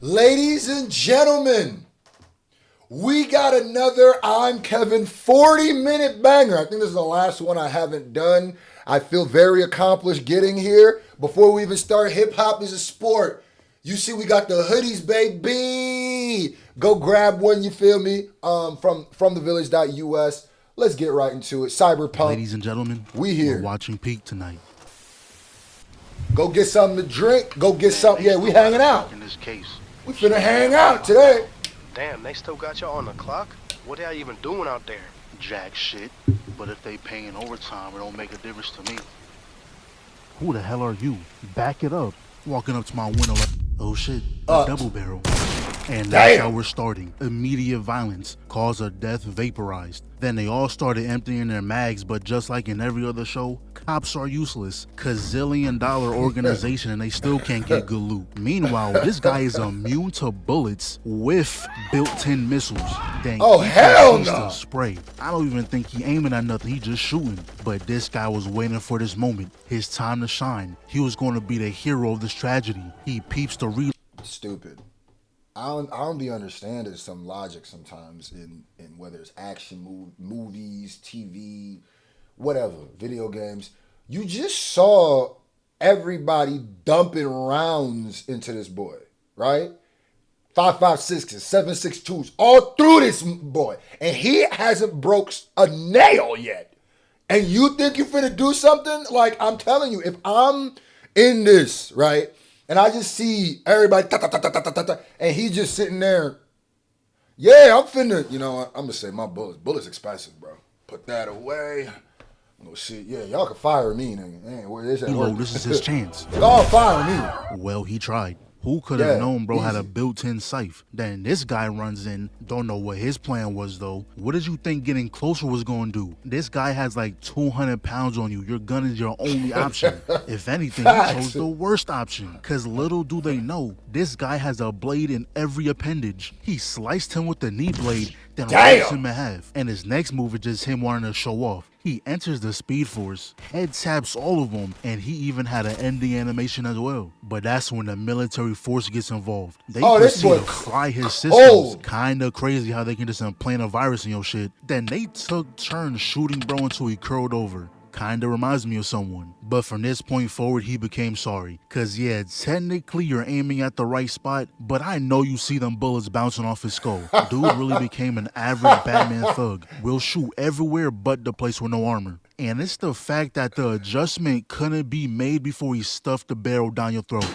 Ladies and gentlemen, we got another I'm Kevin 40-minute banger. I think this is the last one I haven't done. I feel very accomplished getting here. Before we even start, hip hop is a sport. You see, we got the hoodies, baby. Go grab one, you feel me? From thevillage.us. Let's get right into it. Cyberpunk. Ladies and gentlemen, we here. We're watching Peak tonight. Go get something to drink. Go get something. Yeah, we hanging out. In this case. We finna hang out today. Damn, they still got y'all on the clock? What are y'all even doing out there? Jack shit. But if they paying overtime, it don't make a difference to me. Who the hell are you? Back it up. Walking up to my window like, oh shit, a double barrel. And that's how we're starting. Immediate violence, cause of death vaporized. Then they all started emptying their mags, but just like in every other show, cops are useless. Gazillion-dollar organization and they still can't get good loot. Meanwhile, this guy is immune to bullets with built-in missiles. Then hell no! Spray. I don't even think he aiming at nothing, he just shooting. But this guy was waiting for this moment, his time to shine. He was going to be the hero of this tragedy. He peeps the Stupid. I don't be understanding some logic sometimes in whether it's action movies, TV, whatever, video games. You just saw everybody dumping rounds into this boy, right? 5.56s, 7.62s, all through this boy. And he hasn't broke a nail yet. And you think you finna do something? Like, I'm telling you, if I'm in this, right? And I just see everybody, and he just sitting there. Yeah, I'm finna, I'm going to say my bullets. Bullets expensive, bro. Put that away. Oh, shit, yeah, y'all can fire me, nigga. Where is that? This is his chance. Y'all fire me. Well, he tried. Who could have known bro had a built-in safe? Then this guy runs in, don't know what his plan was though. What did you think getting closer was gonna do? This guy has like 200 pounds on you. Your gun is your only option. If anything, he chose the worst option. Cause little do they know, this guy has a blade in every appendage. He sliced him with the knee blade, then rips him in half. And his next move is just him wanting to show off. He enters the Speed Force, head taps all of them, and he even had an ending animation as well. But that's when the military force gets involved. They proceed to fry his systems. Kinda crazy how they can just implant a virus in your shit. Then they took turns shooting bro until he curled over. Kinda reminds me of someone. But from this point forward, he became sorry. Cause yeah, technically you're aiming at the right spot, but I know you see them bullets bouncing off his skull. Dude really became an average Batman thug. Will shoot everywhere but the place with no armor. And it's the fact that the adjustment couldn't be made before he stuffed the barrel down your throat.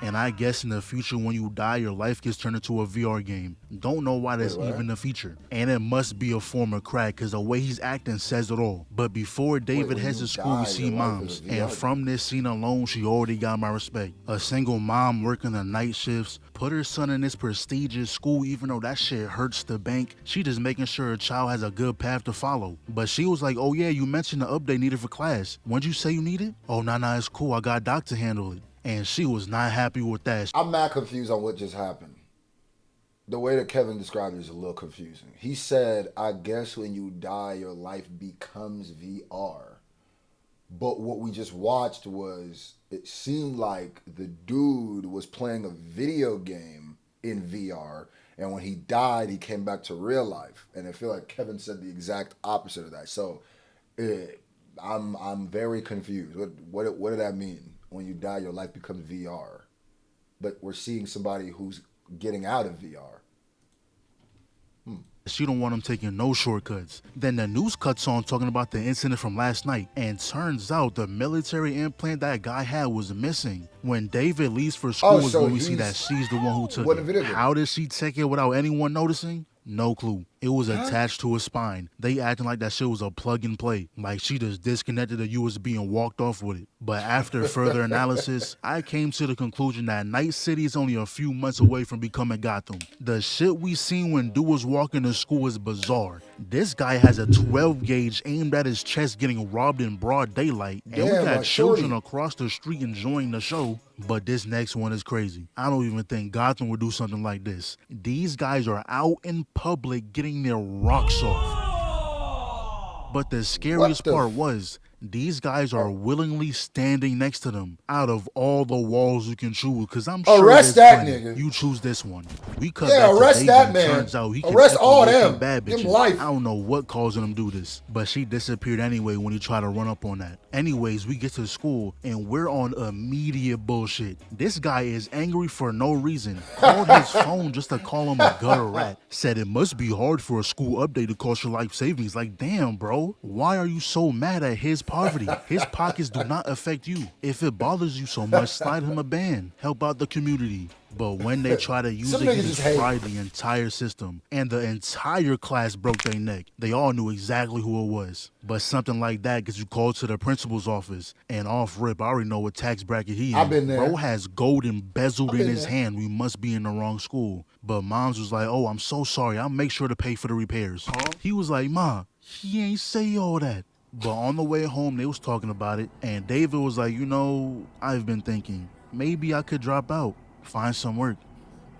And I guess in the future when you die, your life gets turned into a VR game. Don't know why that's even a feature. And it must be a form of crack because the way he's acting says it all. But before David heads to school, we see moms. And from this scene alone, she already got my respect. A single mom working the night shifts, put her son in this prestigious school even though that shit hurts the bank. She just making sure her child has a good path to follow. But she was like, oh yeah, you mentioned the update needed for class. When'd you say you need it? Oh, nah, it's cool. I got Doc to handle it. And she was not happy with that. I'm not confused on what just happened. The way that Kevin described it is a little confusing. He said, I guess when you die, your life becomes VR. But what we just watched was, it seemed like the dude was playing a video game in VR. And when he died, he came back to real life. And I feel like Kevin said the exact opposite of that. So I'm very confused. What did that mean? When you die, your life becomes VR. But we're seeing somebody who's getting out of VR. She don't want him taking no shortcuts. Then the news cuts on talking about the incident from last night. And turns out the military implant that guy had was missing. When David leaves for school is when we see that she's the one who took it. How did she take it without anyone noticing? No clue. It was attached to his spine. They acting like that shit was a plug and play. Like she just disconnected the USB and walked off with it. But after further analysis, I came to the conclusion that Night City is only a few months away from becoming Gotham. The shit we seen when dude was walking to school is bizarre. This guy has a 12 gauge aimed at his chest getting robbed in broad daylight. And we got children across the street enjoying the show. But this next one is crazy. I don't even think Gotham would do something like this. These guys are out in public getting their rocks off. But the scariest part was, These guys are willingly standing next to them out of all the walls you can choose, because I'm sure Arrest there's that plenty. nigga. You choose this one. We cut Yeah, back to arrest David, that and man. turns out he can Arrest all locate them. bad Give bitches. him life. I don't know what causing him to do this, but she disappeared anyway when he tried to run up on that. Anyways, we get to school and we're on immediate bullshit. This guy is angry for no reason. Called his phone just to call him a gutter rat. Said it must be hard for a school update to cost your life savings. Like, damn, bro. Why are you so mad at his poverty? His pockets do not affect you. If it bothers you so much, slide him a ban. Help out the community. But when they try to use Some it, niggas he just just hate. fried the entire system. And the entire class broke their neck. They all knew exactly who it was. But something like that gets you called to the principal's office. And off rip, I already know what tax bracket he in. I've been there. Bro has gold embezzled I've in been his there. hand. We must be in the wrong school. But Moms was like, oh, I'm so sorry. I'll make sure to pay for the repairs. He was like, Ma, he ain't say all that. But on the way home, they was talking about it. And David was like, you know, I've been thinking, maybe I could drop out, find some work.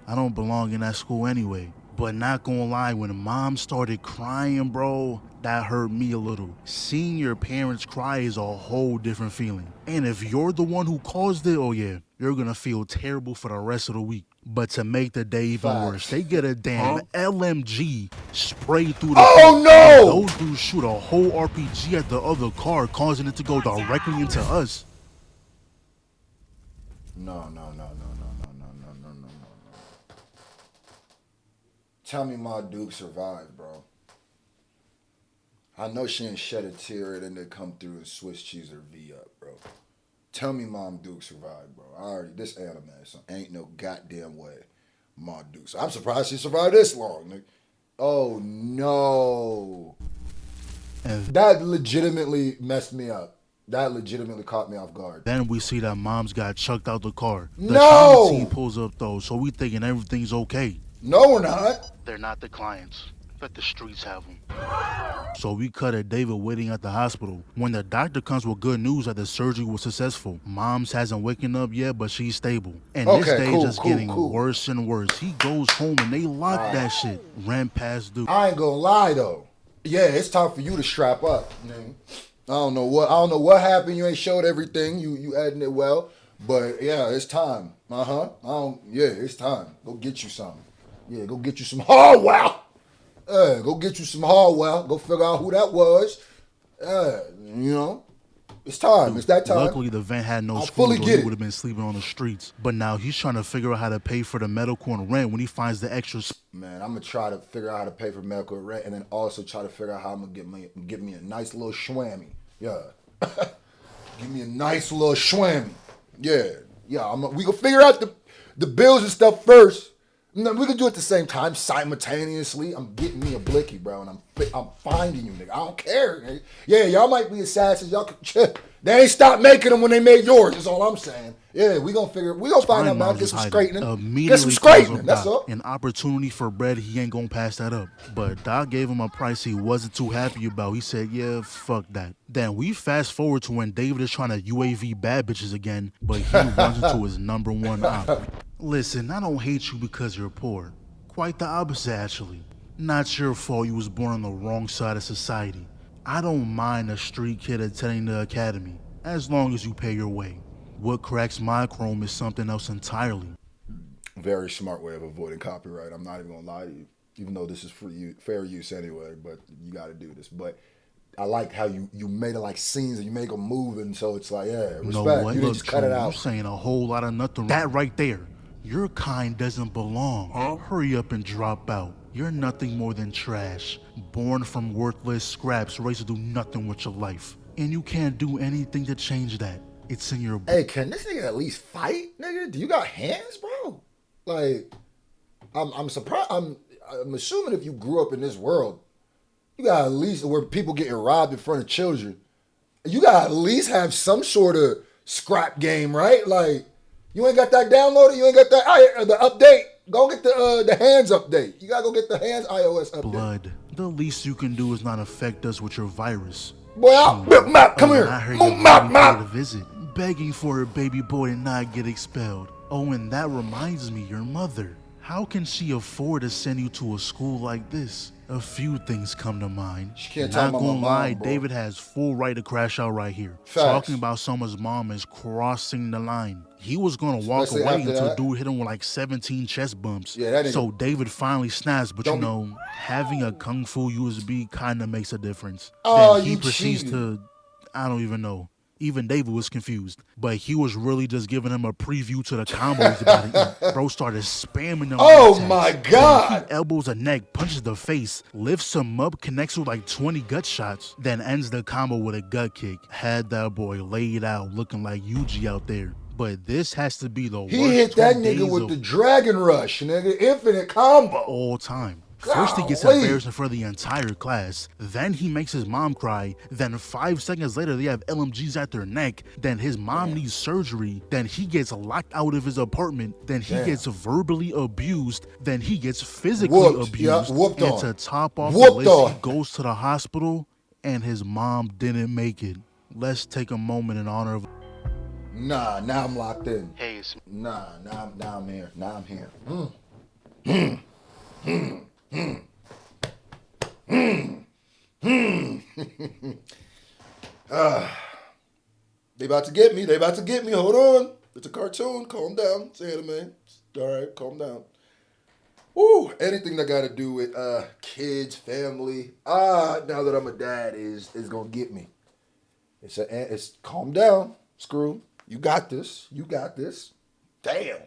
I don't belong in that school anyway. But not gonna lie, when Mom started crying, bro, that hurt me a little. Seeing your parents cry is a whole different feeling. And if you're the one who caused it, oh yeah, you're gonna feel terrible for the rest of the week. But to make the day even Facts. worse, they get a damn LMG sprayed through the Oh, car. no! Those dudes shoot a whole RPG at the other car, causing it to go directly into us. No. Tell me my Duke survived, bro. I know she didn't shed a tear and then come through and Swiss cheese her V up, bro. Tell me Mom Duke survived, bro. This anime, so ain't no goddamn way Mom Duke. So I'm surprised she survived this long, nigga. Oh no. That legitimately messed me up. That legitimately caught me off guard. Then we see that Mom's got chucked out the car. The No! trauma team pulls up though, so we thinking everything's okay. No, we're not. They're not the clients. Let the streets have them. So we cut at David waiting at the hospital. When the doctor comes with good news that the surgery was successful, Mom's hasn't waken up yet, but she's stable. And this Okay, day cool, just cool, getting cool. worse and worse. He goes home and they lock that shit. Ran past Duke. I ain't gonna lie though. Yeah, it's time for you to strap up. Man. I don't know what happened. You ain't showed everything. You adding it well, but yeah, it's time. It's time. Go get you something. Yeah, go get you some Hardwell. Go get you some Hardwell. Go figure out who that was. It's time. It's that time. Luckily, the vent had no I screws, fully or get he it. would have been sleeping on the streets. But now he's trying to figure out how to pay for the medical and rent when he finds the extra. Man, I'm gonna try to figure out how to pay for medical rent, and then also try to figure out how I'm gonna get me a nice little schwammy. Yeah, give me a nice little schwammy. Yeah. We gonna figure out the bills and stuff first. No, we can do it at the same time, simultaneously. I'm getting me a blicky, bro, and I'm finding you, nigga. I don't care. Nigga. Yeah, y'all might be assassins. Y'all can, they ain't stopped making them when they made yours. That's all I'm saying. Yeah, we gonna find out about get some straightening. Get some straightening. That's all. An opportunity for bread, he ain't gonna pass that up. But Doc gave him a price he wasn't too happy about. He said, yeah, fuck that. Then we fast forward to when David is trying to UAV bad bitches again, but he runs into his number one op. Listen, I don't hate you because you're poor. Quite the opposite, actually. Not your fault you was born on the wrong side of society. I don't mind a street kid attending the academy, as long as you pay your way. What cracks my chrome is something else entirely. Very smart way of avoiding copyright. I'm not even gonna lie to you, even though this is fair use anyway. But you got to do this. But I like how you made it like scenes and you make them move, and so it's like, yeah, respect. You know what? You didn't just cut it out. You're saying a whole lot of nothing. That right there. Your kind doesn't belong. Hurry up and drop out. You're nothing more than trash. Born from worthless scraps, raised to do nothing with your life. And you can't do anything to change that. It's in your... Hey, can this nigga at least fight, nigga? Do you got hands, bro? Like, I'm surprised. I'm assuming if you grew up in this world, you got at least where people getting robbed in front of children. You got at least have some sort of scrap game, right? Like, you ain't got that downloaded. You ain't got that the update. Go get the hands update. You gotta go get the hands iOS update. Blood. The least you can do is not affect us with your virus. Boy, come here. I heard you're to visit, begging for her baby boy to not get expelled. Oh, and that reminds me, your mother. How can she afford to send you to a school like this? A few things come to mind. She can't talk Not about my gonna lie, mom, bro. David has full right to crash out right here. Facts. Talking about someone's mom is crossing the line. He was gonna walk Especially away after until that. dude hit him with like 17 chest bumps. Yeah, that nigga- So David finally snaps, but Don't you be- know, having a kung fu USB kind of makes a difference. Oh, Then he you proceeds cheated. to, I don't even know. Even David was confused, but he was really just giving him a preview to the combo he's about to eat. Bro started spamming them. Oh attacks. my Then God. he elbows a neck, punches the face, lifts him up, connects with like 20 gut shots, then ends the combo with a gut kick. Had that boy laid out, looking like Yuji out there. But this has to be the worst He hit that 2 nigga days with of the Dragon Rush, nigga. Infinite combo. all time. First, he gets Golly. embarrassed in front of the entire class. Then he makes his mom cry. Then 5 seconds later, they have LMGs at their neck. Then his mom needs surgery. Then he gets locked out of his apartment. Then he gets verbally abused. Then he gets physically Whooped. abused. Yeah, whooped and on. to top off Whooped the list, on. he goes to the hospital, and his mom didn't make it. Let's take a moment in honor of. Nah, now I'm locked in. Hey, it's Nah, now I'm here. Now I'm here. They about to get me. They about to get me. Hold on. It's a cartoon. Calm down. It's anime. All right, calm down. Ooh, anything that got to do with kids, family. Now that I'm a dad is gonna get me. It's calm down, Screw. You got this. You got this. Damn.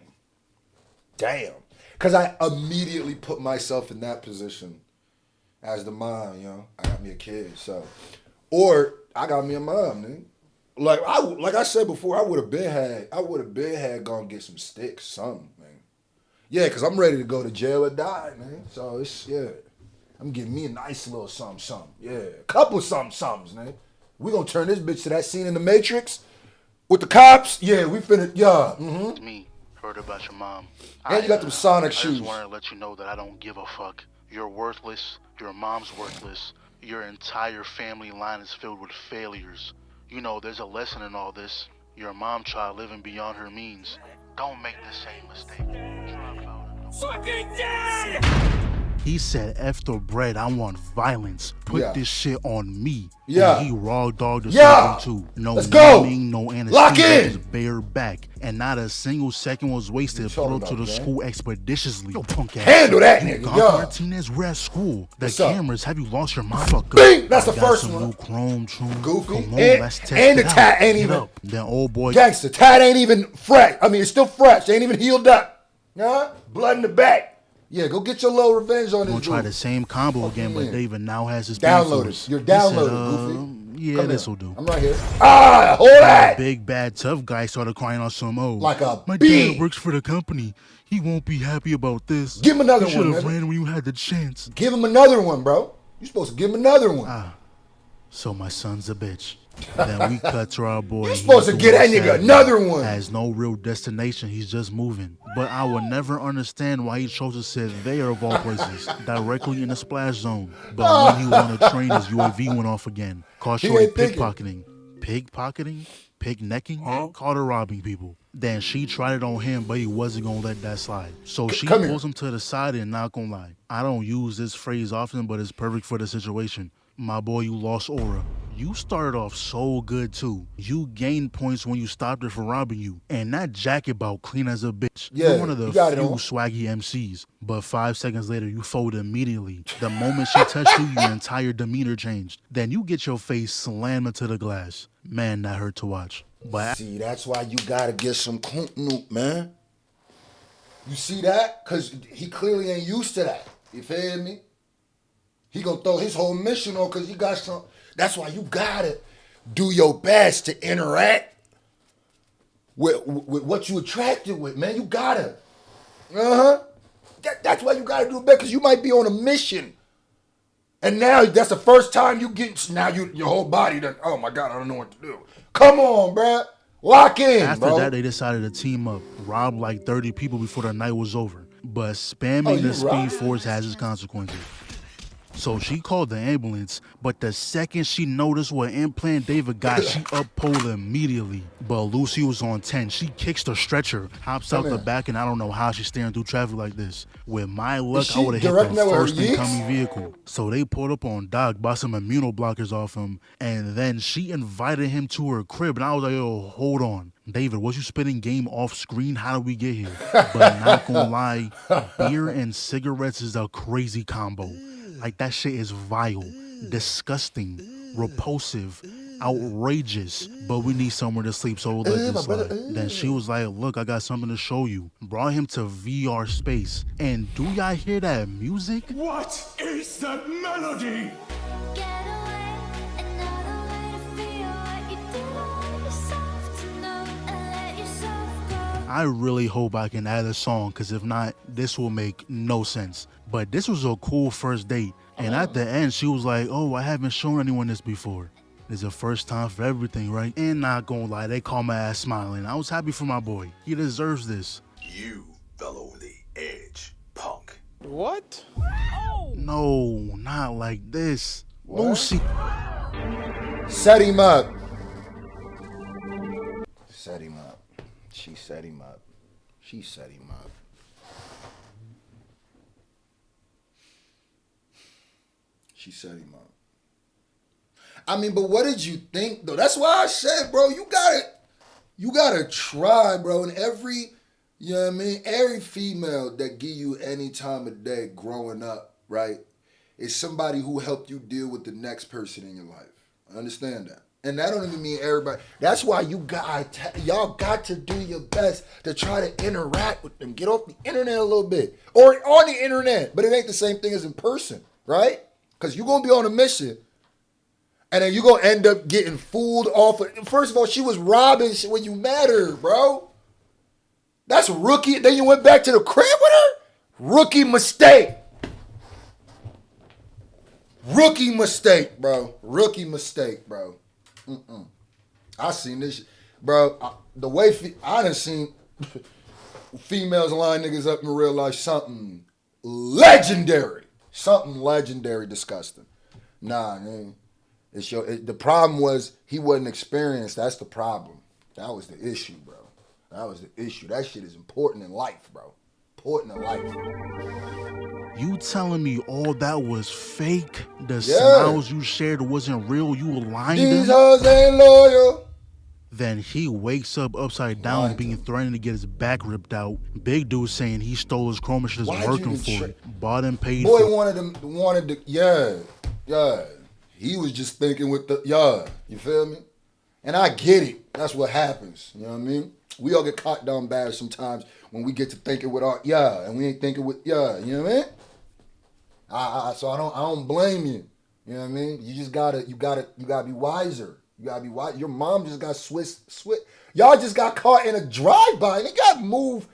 Cause I immediately put myself in that position as the mom. You know, I got me a kid, so or I got me a mom, man. Like I said before, I would have been had gone get some sticks, something, man. Yeah, cause I'm ready to go to jail or die, man. So it's I'm getting me a nice little something. Yeah, a couple somethings, man. We gonna turn this bitch to that scene in the Matrix with the cops. Yeah, we finna. Yeah. Mm-hmm. It's me. Heard about your mom. And you got them Sonic I shoes. just wanted to let you know that I don't give a fuck. You're worthless. Your mom's worthless. Your entire family line is filled with failures. You know, there's a lesson in all this. Your mom tried living beyond her means. Don't make the same mistake. Drop out. Fucking dead! He said, F the bread, I want violence. Put this shit on me. Yeah. And he raw dogged the Yeah. too. No Let's go. meaning, no anesthesia, Lock in. just bare back. And not a single second was wasted. talking Put up to about, the man? school expeditiously. Yo, punk ass. Handle that You nigga, gone, yeah. Martinez, we're at school. The What's up? cameras, have you lost your mind? Fuck up. Bing! That's I the got first some one. new chrome tune. Goofy. Come on, And- let's test and it the tat out. ain't Get even- up. Then old boy. Gangster, tat ain't even fresh. I mean, it's still fresh. They ain't even healed up. Huh? Blood in the back. Yeah, go get your little revenge on this Gonna try dude. the same combo again, but yeah. David now has his Download force. it. You're He said, downloaded, Goofy. Yeah, Come this'll here. do. I'm right here. Hold The that. big bad tough guy started crying on some Like a my bee. dad works for the company. He won't be happy about this. Give him another You should one, have nigga. ran when you had the chance. Give him another one, bro. You supposed to give him another one. So my son's a bitch. Then we cut to our boy. You supposed to He's get that doing nigga sad. another one. Has no real destination. He's just moving. But I will never understand why he chose to sit there of all places, directly in the splash zone. But when he was on the train, his UAV went off again. Caught He shorty ain't thinking. pickpocketing. Pickpocketing? Picknecking? Caught her robbing people. Then she tried it on him, but he wasn't gonna let that slide. So she come here. pulls him to the side and not gonna lie. I don't use this phrase often, but it's perfect for the situation. My boy, you lost aura. You started off so good too. You gained points when you stopped her from robbing you. And that jacket bout clean as a bitch. Yeah, You're one of the you got it few on. swaggy MCs. But 5 seconds later, you fold immediately. The moment she touched you, your entire demeanor changed. Then you get your face slammed into the glass. Man, that hurt to watch. But See, that's why you gotta get some Kuntnoop, man. You see that? Cause he clearly ain't used to that. You feel me? He gonna throw his whole mission on cause he got some. That's why you gotta do your best to interact with what you attracted with, man. You gotta. That's why you gotta do it better, cause you might be on a mission. And now that's the first time you get. Now your whole body done. Oh my God, I don't know what to do. Come on, bruh. Lock in, after bro. that, they decided to team up, rob like 30 people before the night was over. But Oh, spamming you the speed robbed? force has its consequences. So she called the ambulance, but the second she noticed what implant David got, she up-pulled immediately. But Lucy was on 10. She kicks the stretcher, hops out the back, and I don't know how she's steering through traffic like this. With my luck, I would have hit the first incoming vehicle. So they pulled up on Doc, bought some immunoblockers off him, and then she invited him to her crib, and I was like, yo, hold on. David, was you spitting game off screen? How did we get here? But not gonna lie, beer and cigarettes is a crazy combo. Like, that shit is vile, disgusting, repulsive, outrageous. But we need somewhere to sleep, so we'll let this slide. Then she was like, look, I got something to show you. Brought him to VR space. And do y'all hear that music? What is that melody? I really hope I can add a song, because if not, this will make no sense. But this was a cool first date. And at the end, she was like, oh, I haven't shown anyone this before. It's a first time for everything, right? And not gonna lie, they called my ass smiling. I was happy for my boy. He deserves this. You fell over the edge, punk. What? No, not like this. What? Lucy. Set him up. Set him up. She set him up. She set him up. She set him up. I mean, but what did you think though? That's why I said, bro, you gotta try, bro. And every, you know what I mean? Every female that give you any time of day growing up, right, is somebody who helped you deal with the next person in your life. I understand that. And that don't even mean everybody. That's why y'all got to do your best to try to interact with them. Get off the internet a little bit. Or on the internet. But it ain't the same thing as in person, right? Because you're going to be on a mission. And then you're going to end up getting fooled off. First of all, she was robbing when you met her, bro. That's a rookie. Then you went back to the crib with her? Rookie mistake. Rookie mistake, bro. Rookie mistake, bro. I seen this, bro. The way I done seen females line niggas up in real life, something legendary, disgusting. Nah, man. The problem was he wasn't experienced. That's the problem. That was the issue, bro. That was the issue. That shit is important in life, bro. Important in life. You telling me all that was fake? The smiles you shared wasn't real? You were lying to These him? hoes ain't loyal. Then he wakes up upside down being threatened to get his back ripped out. Big dude saying he stole his chroma shit, is working for it. Bought and paid Boy for wanted to, yeah. He was just thinking with the, you feel me? And I get it. That's what happens. You know what I mean? We all get caught down bad sometimes when we get to thinking with our, and we ain't thinking with, you know what I mean? So I don't blame you. You know what I mean? You just gotta be wiser. You gotta be wise. Your mom just got Swiss. Y'all just got caught in a drive-by and it got moved.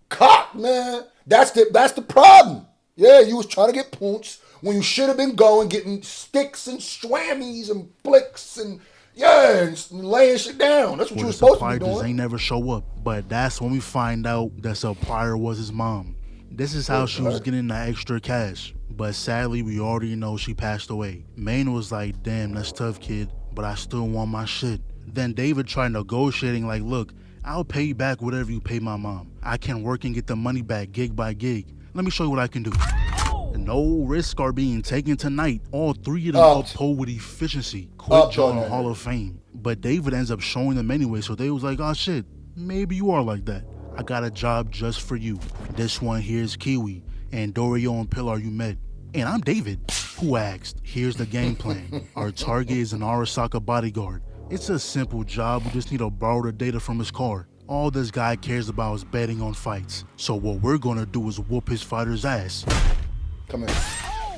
Caught, man. That's the problem. Yeah, you was trying to get points when you should have been going getting sticks and swammies and flicks and and laying shit down. That's what you were supposed to be doing. Just ain't never show up. But that's when we find out the supplier was his mom. This is how she was getting the extra cash. But sadly, we already know she passed away. Maine was like, damn, that's tough, kid, but I still want my shit. Then David tried negotiating like, look, I'll pay you back whatever you pay my mom. I can work and get the money back gig by gig. Let me show you what I can do. No risks are being taken tonight. All three of them uphold with efficiency. Quick draw in Hall of Fame. But David ends up showing them anyway, so they was like, oh shit, maybe you are like that. I got a job just for you. This one here's Kiwi, and Dorio and Pilar you met. And I'm David, who asked. Here's the game plan. Our target is an Arasaka bodyguard. It's a simple job, we just need to borrow the data from his car. All this guy cares about is betting on fights. So what we're gonna do is whoop his fighter's ass. Come in.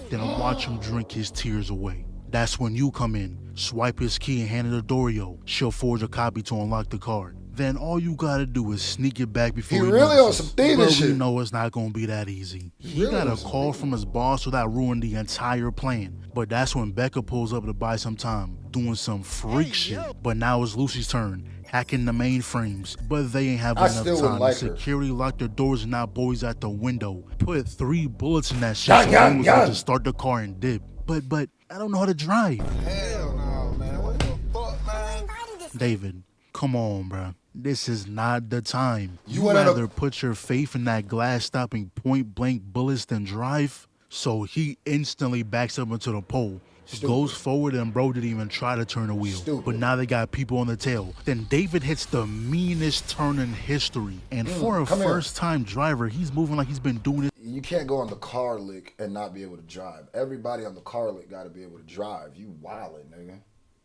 Then watch him drink his tears away. That's when you come in, swipe his key and hand it to Dorio. She'll forge a copy to unlock the card. Then all you gotta do is sneak it back before he really on some thieving shit. But we know it's not gonna be that easy. He got a call from his boss, so that ruined the entire plan. But that's when Becca pulls up to buy some time, doing some freak shit. But now it's Lucy's turn, hacking the mainframes. But they ain't have enough time. The security locked their doors and now boys at the window. Put 3 bullets in that shit so they was able to start the car and dip. but I don't know how to drive. Hell no, man. What the fuck, man? David, come on, bro. This is not the time. You You went at a- rather put your faith in that glass stopping point blank bullets than drive? So he instantly backs up into the pole. Stupid. Goes forward and bro didn't even try to turn the wheel. Stupid. But now they got people on the tail. Then David hits the meanest turn in history. And for a come here. first-time driver, he's moving like he's been doing it You can't go on the car lick and not be able to drive. Everybody on the car lick got to be able to drive. You wildin', nigga.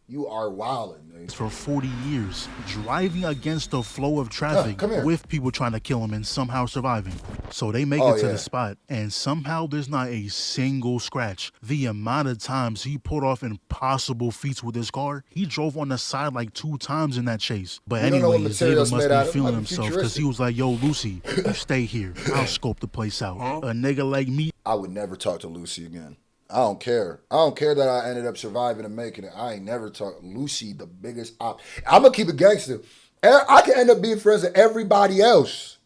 You are wildin', nigga. for 40 years, driving against the flow of traffic come here. with people trying to kill him and somehow surviving. So they make Oh, it to yeah. the spot, and somehow there's not a single scratch. The amount of times he pulled off impossible feats with his car, he drove on the side like 2 times in that chase. But We don't know what anyways, material David it's must made out be of. feeling Might be himself because he futuristic. was like, yo, Lucy, you stay here. I'll scope the place out. A nigga like me, I would never talk to Lucy again. I don't care. I don't care that I ended up surviving and making it. I ain't never talk. Lucy, the biggest op. I'm going to keep it gangster. I can end up being friends with everybody else.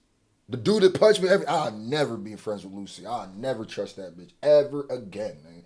The dude that punched me, I'll never be friends with Lucy. I'll never trust that bitch ever again, man.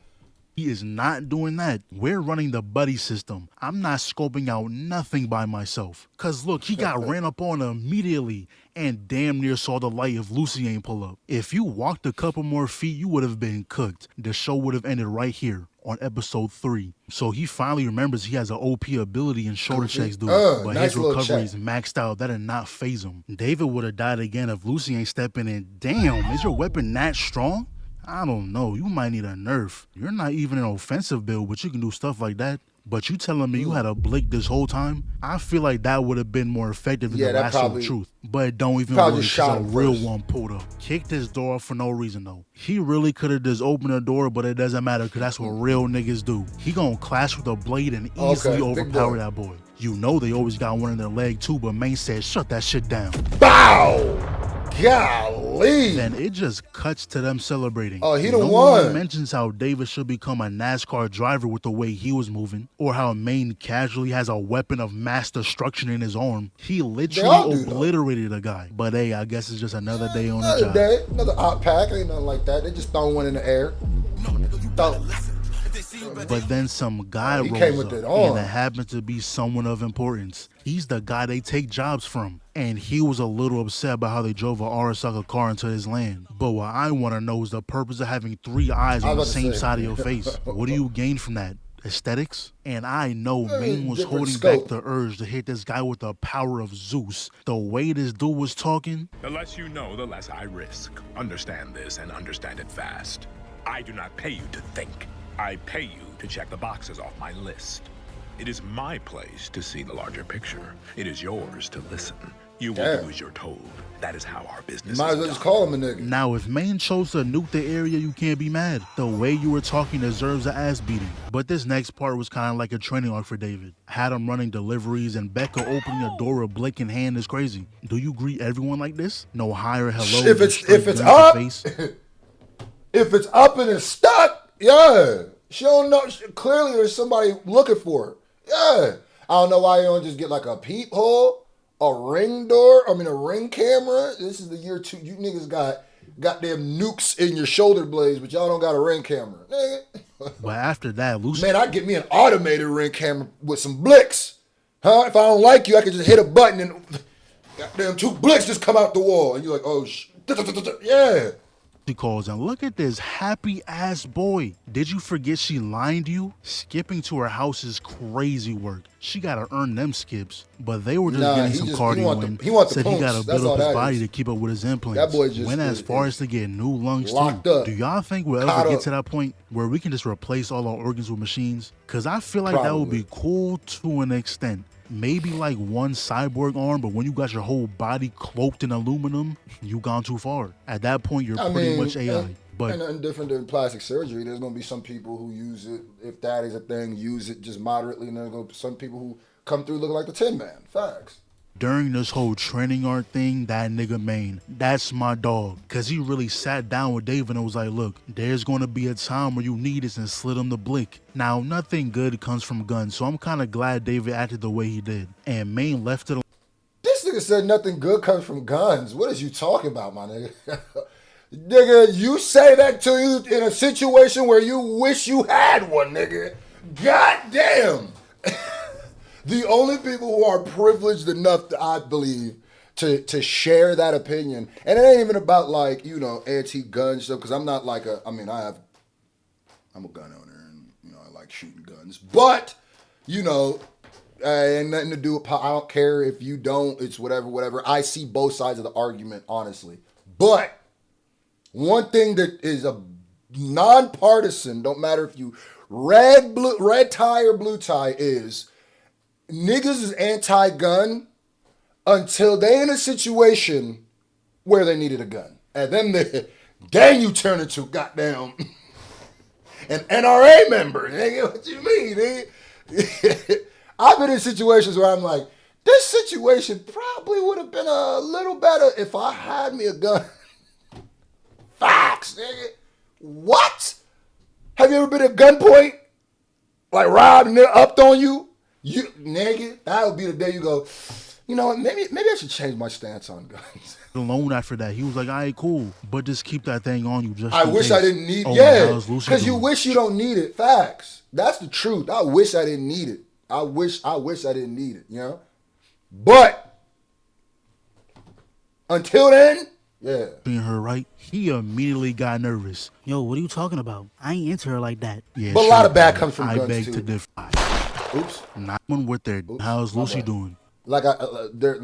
he is not doing that. We're running the buddy system. I'm not scoping out nothing by myself. Cause look, he got ran up on immediately and damn near saw the light if Lucy ain't pull up. If you walked a couple more feet, you would have been cooked. The show would have ended right here on episode 3. So he finally remembers he has an OP ability in shoulder checks, dude. But nice his little recovery check. is maxed out. That did not phase him. David would have died again if Lucy ain't stepping in. Damn, is your weapon that strong? I don't know. You might need a nerf. You're not even an offensive build, but you can do stuff like that. But you telling me you had a blick this whole time? I feel like that would have been more effective than Yeah, the that lasso probably- of truth. But don't even probably worry, just 'cause shot a him real first. one pulled up. Kicked his door off for no reason, though. He really could have just opened the door, but it doesn't matter, because that's what real niggas do. He gonna clash with a blade and easily big overpower boy. that boy. You know they always got one in their leg, too, but Main said, shut that shit down. Bow! Golly! Then it just cuts to them celebrating. Oh, he done no won. one mentions how David should become a NASCAR driver with the way he was moving, or how Maine casually has a weapon of mass destruction in his arm. He all literally do, though. obliterated a guy. But hey, I guess it's just another day on the Another job. day, another hot pack, ain't nothing like that. They just throw one in the air. Throw. But then some guy He rolls came with up, it on. and it happens to be someone of importance. He's the guy they take jobs from, and he was a little upset about how they drove a Arasaka car into his land. But what I want to know is the purpose of having 3 eyes on the was about to same say. side of your face. What do you gain from that? Aesthetics? And I know Maine was different holding scope. back the urge to hit this guy with the power of Zeus. The way this dude was talking, The less you know, the less I risk. Understand this and understand it fast. I do not pay you to think. I pay you to check the boxes off my list. It is my place to see the larger picture. It is yours to listen. You will Damn. do as you're told. That is how our business Might is as well done. just call him a nigga. now, if Maine chose to nuke the area, you can't be mad. The way you were talking deserves an ass beating. But this next part was kind of like a training arc for David. Had him running deliveries, and Becca opening a door with Blick in hand is crazy. Do you greet everyone like this? No hi or hello. If just it's- straight if it's gun to up, face? If it's up and it's stuck, yeah. She don't know. Clearly, there's somebody looking for her. Yeah. I don't know why you don't just get like a peephole, a ring door. I mean, a ring camera. This is the year 2. You niggas got goddamn nukes in your shoulder blades, but y'all don't got a ring camera. Nigga. But after that, Lucy Man, I'd get me an automated ring camera with some blicks. Huh? If I don't like you, I can just hit a button and goddamn 2 blicks just come out the wall. And you're like, oh, yeah. calls, and look at this happy ass boy. Did you forget she lined you? Skipping to her house is crazy work. She gotta earn them skips. But they were just Nah, getting he some just- he cardio want the- in. he want the Said he gotta pumps. That's build all up his that body is. to keep up with his implants. That boy just went as is- far is as to get new lungs locked too. up. Do y'all think we'll Caught ever get up. to that point where we can just replace all our organs with machines? Cause I feel like that would Probably. be cool to an extent. Maybe like one cyborg arm, but when you got your whole body cloaked in aluminum, you gone too far. At that point, you're pretty much AI. But and nothing different than plastic surgery. There's gonna be some people who use it, if that is a thing, use it just moderately, and there's gonna be some people who come through looking like the Tin Man. Facts. during this whole training art thing, that nigga Maine, that's my dog. Cause he really sat down with David and was like, look, there's gonna be a time where you need this, and slid him the blick. Now, nothing good comes from guns, so I'm kinda glad David acted the way he did. And Maine left it This nigga said nothing good comes from guns. What is you talking about, my nigga? Nigga, you say that to you in a situation where you wish you had one, nigga. God damn. The only people who are privileged enough, I believe, to share that opinion, and it ain't even about like, you know, anti-gun stuff, because I'm not like I'm a gun owner, and, you know, I like shooting guns, but, you know, ain't nothing to do with, I don't care if you don't, it's whatever. I see both sides of the argument, honestly. But one thing that is a nonpartisan, don't matter if you red tie or blue tie, is niggas is anti-gun until they in a situation where they needed a gun. And then you turn into goddamn an NRA member. Nigga, what you mean, nigga? I've been in situations where I'm like, this situation probably would have been a little better if I had me a gun. Facts, nigga. What? Have you ever been at gunpoint? Like robbed and they're upped on you? You nigga, that would be the day you go, you know what, maybe I should change my stance on guns. Alone after that, he was like, all right, cool, but just keep that thing on you. Just I in wish case. I didn't need because you wish you don't need it. Facts. That's the truth. I wish I didn't need it. I wish I didn't need it, you know? But until then, yeah. Being her right, he immediately got nervous. Yo, what are you talking about? I ain't into her like that. Yeah, but a lot of bad comes from guns, beg too. to differ. Oops. Not one with their. How's Lucy doing? Like there's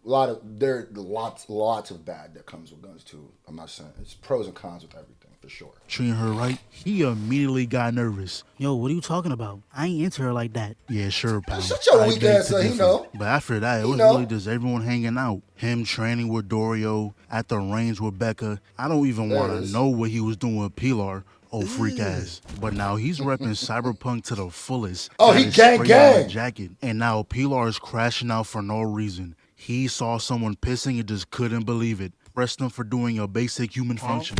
lots of bad that comes with guns too. I'm not saying it's pros and cons with everything for sure. Treating her right, he immediately got nervous. Yo, what are you talking about? I ain't into her like that. Yeah, sure, pal. Shut your weak ass up, you know. But after that, it was really just everyone hanging out. Him training with Dorio, at the range with Becca. I don't even want to know what he was doing with Pilar. Oh, freak ass. But now he's repping Cyberpunk to the fullest. Oh, he gang. Jacket. And now Pilar is crashing out for no reason. He saw someone pissing and just couldn't believe it. Pressed him for doing a basic human function.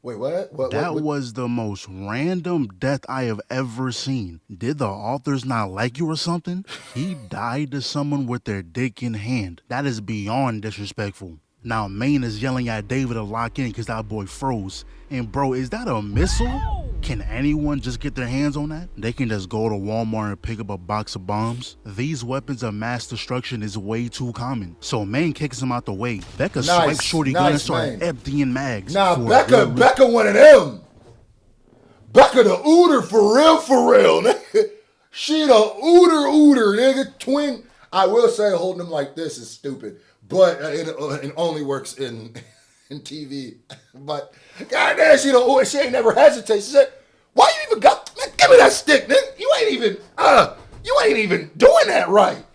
Wait, what? That was the most random death I have ever seen. Did the authors not like you or something? He died to someone with their dick in hand. That is beyond disrespectful. Now Maine is yelling at David to lock in because that boy froze. And bro, is that a missile? Can anyone just get their hands on that? They can just go to Walmart and pick up a box of bombs. These weapons of mass destruction is way too common. So Maine kicks him out the way. Becca swipes Shorty gun and started emptying mags. Nah, Becca one of them. Becca the ooter for real. Nigga. She the ooter, nigga. Twin. I will say holding him like this is stupid. But it only works in TV. But goddamn, she ain't never hesitated. She said, "Why you even got? Man, give me that stick, nigga. You ain't even doing that right."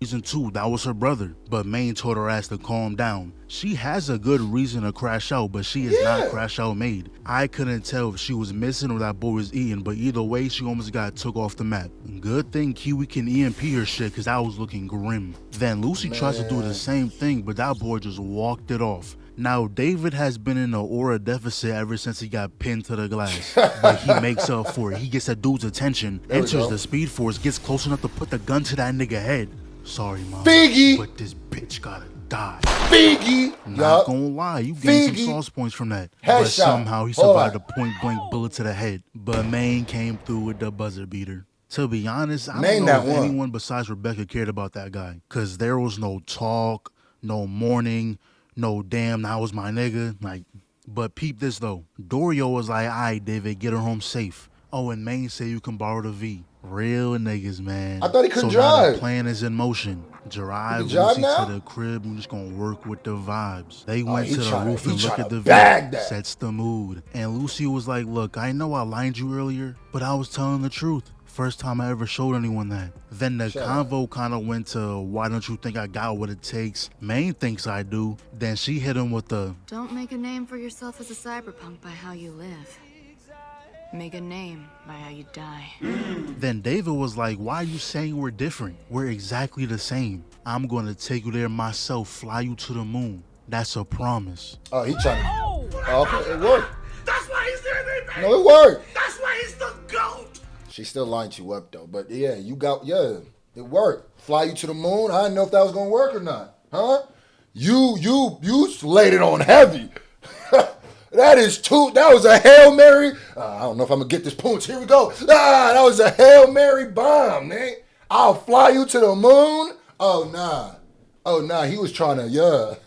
Season 2, that was her brother. But Maine told her ass to calm down. She has a good reason to crash out, but she is not crash out made. I couldn't tell if she was missing or that boy was eating, but either way, she almost got took off the map. Good thing Kiwi can EMP her shit, cause that was looking grim. Then Lucy tries to do the same thing, but that boy just walked it off. Now, David has been in an aura deficit ever since he got pinned to the glass. But he makes up for it. He gets that dude's attention, enters the Speed Force, gets close enough to put the gun to that nigga head. Sorry, mom, Figgy. but this bitch gotta die. Figgy. Not gonna lie, you gained some sauce points from that. Headshot. But somehow he survived a point-blank bullet to the head. But Maine came through with the buzzer beater. To be honest, I don't know if anyone besides Rebecca cared about that guy. Cause there was no talk, no mourning, no damn, that was my nigga. Like, but peep this though. Dorio was like, all right, David, get her home safe. Oh, and Maine said you can borrow the V. Real niggas, man. I thought he couldn't drive. drive. The plan is in motion. Drive Lucy to the crib. You just gonna work with the vibes. They went to the roof and look at the view. Sets the mood. And Lucy was like, look, I know I lied you earlier, but I was telling the truth. First time I ever showed anyone that. Then the convo kind of went to, why don't you think I got what it takes? Maine thinks I do. Then she hit him with the, don't make a name for yourself as a cyberpunk by how you live. Make a name by how you die. Then David was like, why are you saying we're different? We're exactly the same. I'm going to take you there myself, fly you to the moon. That's a promise. Oh, he trying to... Oh, okay, it worked. That's why he's there, baby. No, it worked. That's why he's the GOAT. She still lined you up, though. But, it worked. Fly you to the moon. I didn't know if that was going to work or not. Huh? You laid it on heavy. That was a Hail Mary. I don't know if I'm going to get this punch. Here we go. That was a Hail Mary bomb, man. I'll fly you to the moon. Oh, nah. He was trying to,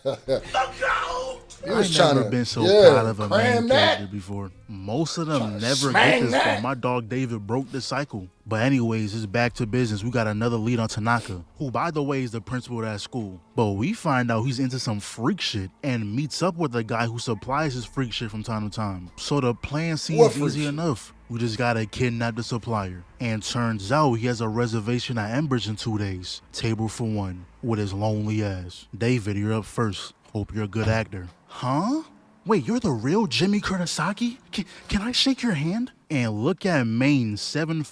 I've never been so proud of a main character before. Most of them never get this far. My dog David broke the cycle. But anyways, it's back to business. We got another lead on Tanaka, who by the way is the principal of that school. But we find out he's into some freak shit and meets up with a guy who supplies his freak shit from time to time. So the plan seems easy enough. We just gotta kidnap the supplier. And turns out he has a reservation at Embers in 2 days. Table for one, with his lonely ass. David, you're up first. Hope you're a good actor. Huh? Wait, you're the real Jimmy Kurosaki? Can I shake your hand? And look at Maine, 7'5",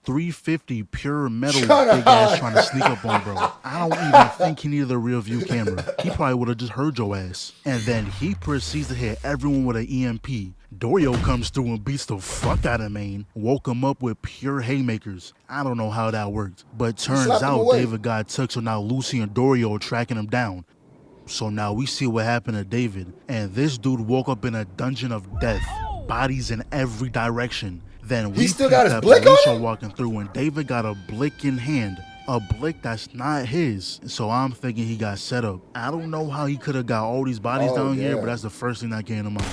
350, pure metal, big ass trying to sneak up on bro. I don't even think he needed a rear view camera. He probably would have just heard your ass. And then he proceeds to hit everyone with an EMP. Dorio comes through and beats the fuck out of Maine. Woke him up with pure haymakers. I don't know how that worked. But turns out David got took, so now Lucy and Dorio are tracking him down. So now we see what happened to David. And this dude woke up in a dungeon of death. Bodies in every direction. Then we still got his that blick police on are walking through and David got a blick in hand. A blick that's not his. So I'm thinking he got set up. I don't know how he could have got all these bodies down here, but that's the first thing that came to mind.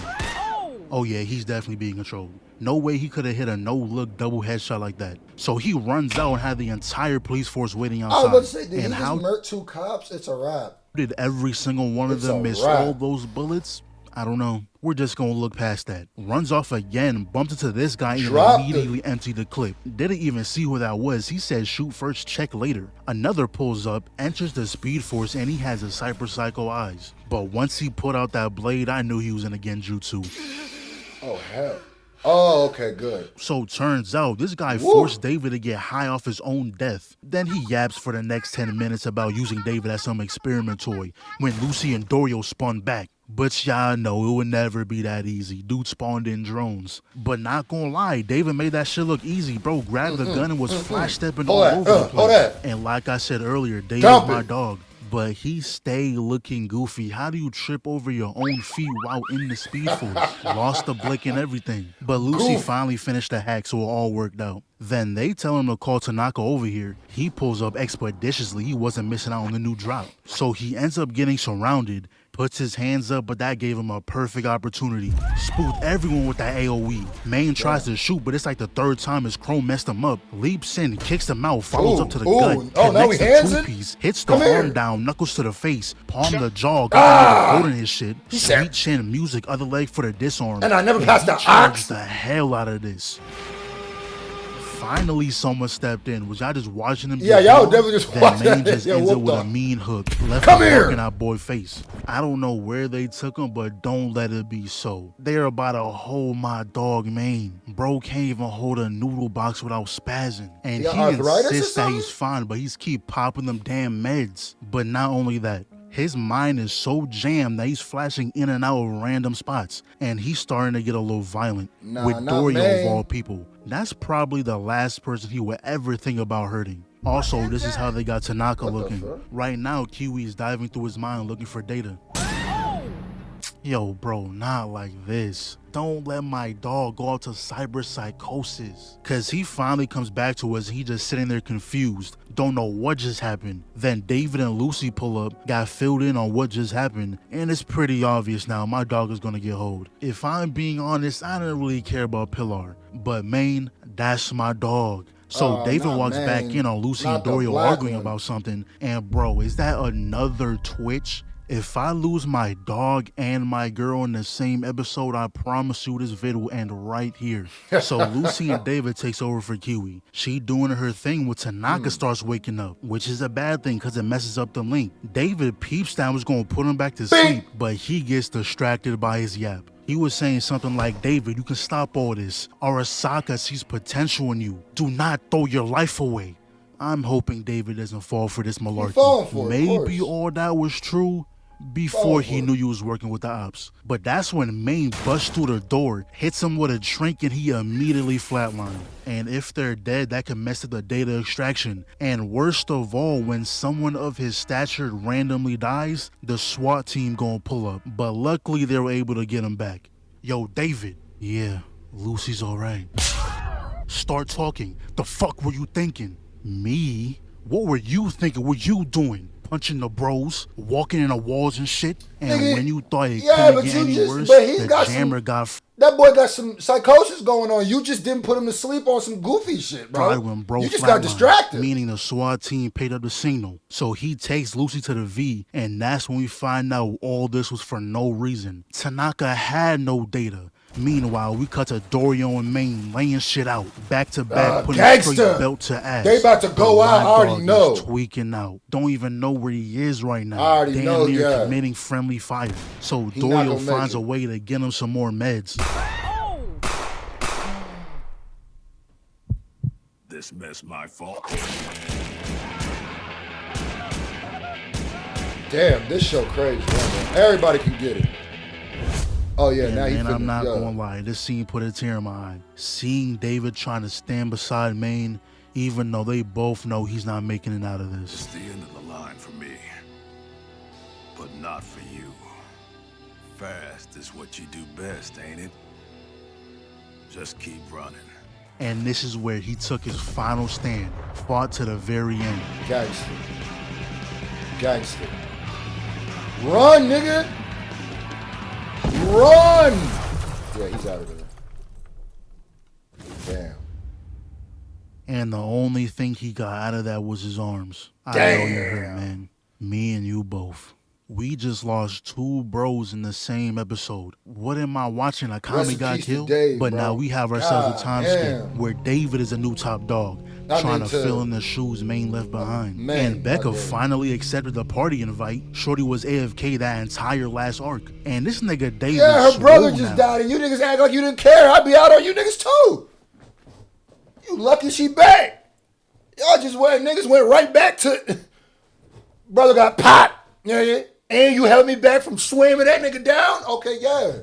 Oh yeah, he's definitely being controlled. No way he could have hit a no-look double headshot like that. So he runs out and had the entire police force waiting outside. I was about to say, did and he just murk 2 cops? It's a wrap. Did every single one of them miss all those bullets? I don't know. We're just gonna look past that. Runs off again, bumped into this guy and immediately emptied the clip. Didn't even see who that was. He said shoot first, check later. Another pulls up, enters the speed force, and he has his Cyber Psycho eyes. But once he put out that blade, I knew he was in a genjutsu. Oh, hell. Oh, okay, good. So turns out this guy forced David to get high off his own death. Then he yaps for the next 10 minutes about using David as some experiment toy when Lucy and Dorio spun back. But y'all know it would never be that easy. Dude spawned in drones. But not gonna lie, David made that shit look easy, bro. Grabbed the gun and was flash stepping all over the place. And like I said earlier, David's my dog. But he stayed looking goofy. How do you trip over your own feet while in the speed force? Lost the blick and everything. But Lucy finally finished the hack, so it all worked out. Then they tell him to call Tanaka over here. He pulls up expeditiously. He wasn't missing out on the new drop. So he ends up getting surrounded, puts his hands up, but that gave him a perfect opportunity. Spooked everyone with that AoE. Main tries to shoot, but it's like the 3rd time his chrome messed him up. Leaps in, kicks him out, follows up to the gut, connects the 2-piece, hits the arm down, knuckles to the face, palm the jaw, got holding his shit. Sweet chin, music, other leg for the disarm. And I never passed the ox. The hell out of this. Finally, someone stepped in. Was y'all just watching him? Yeah, y'all definitely just watching him. Main just ends up with a mean hook. Left him in our boy face. I don't know where they took him, but don't let it be so. They're about to hold my dog Main. Bro can't even hold a noodle box without spazzing. And he insists that he's fine, but he's keep popping them damn meds. But not only that, his mind is so jammed that he's flashing in and out of random spots. And he's starting to get a little violent. With Dorio of all people. That's probably the last person he would ever think about hurting. Also, this is how they got Tanaka looking. Right now, Kiwi is diving through his mind looking for data. Yo, bro, not like this. Don't let my dog go out to cyber psychosis. Cause he finally comes back to us and he just sitting there confused. Don't know what just happened. Then David and Lucy pull up, got filled in on what just happened. And it's pretty obvious now, my dog is gonna get hold. If I'm being honest, I don't really care about Pilar. But Main, that's my dog. So David walks back in on Lucy and Dorio arguing about something. And bro, is that another twitch? If I lose my dog and my girl in the same episode, I promise you this vid will end right here. So Lucy and David takes over for Kiwi. She doing her thing when Tanaka starts waking up, which is a bad thing because it messes up the link. David peeps down was going to put him back to sleep, but he gets distracted by his yap. He was saying something like, David, you can stop all this. Arasaka sees potential in you. Do not throw your life away. I'm hoping David doesn't fall for this malarkey. Falling for it, Maybe all that was true, before he knew you was working with the ops. But that's when Maine busts through the door, hits him with a drink, and he immediately flatlined. And if they're dead, that can mess up the data extraction. And worst of all, when someone of his stature randomly dies, the SWAT team gonna pull up. But luckily, they were able to get him back. Yo, David. Yeah, Lucy's alright. Start talking. The fuck were you thinking? Me? What were you thinking? What you doing? Punching the bros, walking in the walls and shit. And Nigga, when you thought it yeah, couldn't but get you any just- worse, but he's the got jammer some- got That boy got some psychosis going on. You just didn't put him to sleep on some goofy shit, bro. fried when bro You just got flatlined, distracted. meaning the SWAT team paid up the signal. So he takes Lucy to the V, and that's when we find out all this was for no reason. Tanaka had no data. Meanwhile, we cut to Dorio and Maine laying shit out, back to back, putting gangsta. straight belt to ass. They about to go The out, I Mad already Dog know. is tweaking out. Don't even know where he is right now. I already Damn know, near yeah. committing friendly fire. So He not Dorio gonna make finds it. a way to get him some more meds. This mess my fault. Damn, this show crazy. Man. Everybody can get it. Oh yeah, now he And finna, I'm not yeah. gonna lie, this scene put a tear in my eye. Seeing David trying to stand beside Maine, even though they both know he's not making it out of It's this. the end of the line for me, but not for you. Fast is what you do best, ain't it? Just keep running. And this is where he took his final stand, fought to the very end. Gangster. Gangster. Run, nigga! Run! Yeah, he's out of there. Damn. And the only thing he got out of that was his arms. I know you hurt, Damn. man. Me and you both. We just lost two bros in the same episode. What am I watching? A comic in got peace to killed? Dave, But bro. now we have ourselves God a time damn. skip where David is a new top dog, I trying mean, to to- fill in the shoes Maine left behind. Man, And Becca my Dave. finally accepted the party invite. Shorty was AFK that entire last arc. And this nigga David Yeah, her brother swole just now. died and you niggas act like you didn't care. I'd be out on you niggas too. You lucky she back. Y'all just niggas went right back to brother got popped. Yeah. And you held me back from swimming that nigga down? Okay, yeah.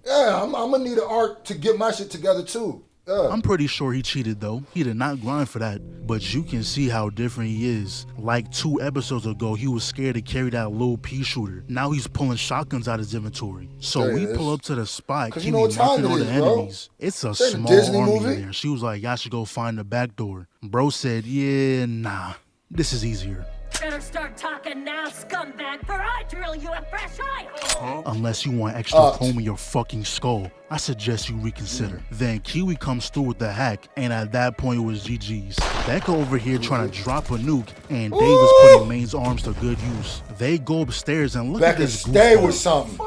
Yeah, I'm gonna need an arc to get my shit together too. Yeah. I'm pretty sure he cheated though. He did not grind for that. But you can see how different he is. Like 2 episodes ago, he was scared to carry that little pea shooter. Now he's pulling shotguns out his inventory. So There we it is. pull up to the spot, 'Cause you know what Kiwi marking time it all the is, bro. enemies. It's a This ain't a small Disney army movie. in there. She was like, y'all should go find the back door. Bro said, yeah, nah. This is easier. Better start talking now, scumbag, for I drill you a fresh eye hole. Unless you want extra Up. chrome in your fucking skull, I suggest you reconsider. Then Kiwi comes through with the hack, and at that point it was GG's. Becca over here trying to drop a nuke, and Dave is putting Maine's arms to good use. They go upstairs and look at Becca, this stay goofball. with something.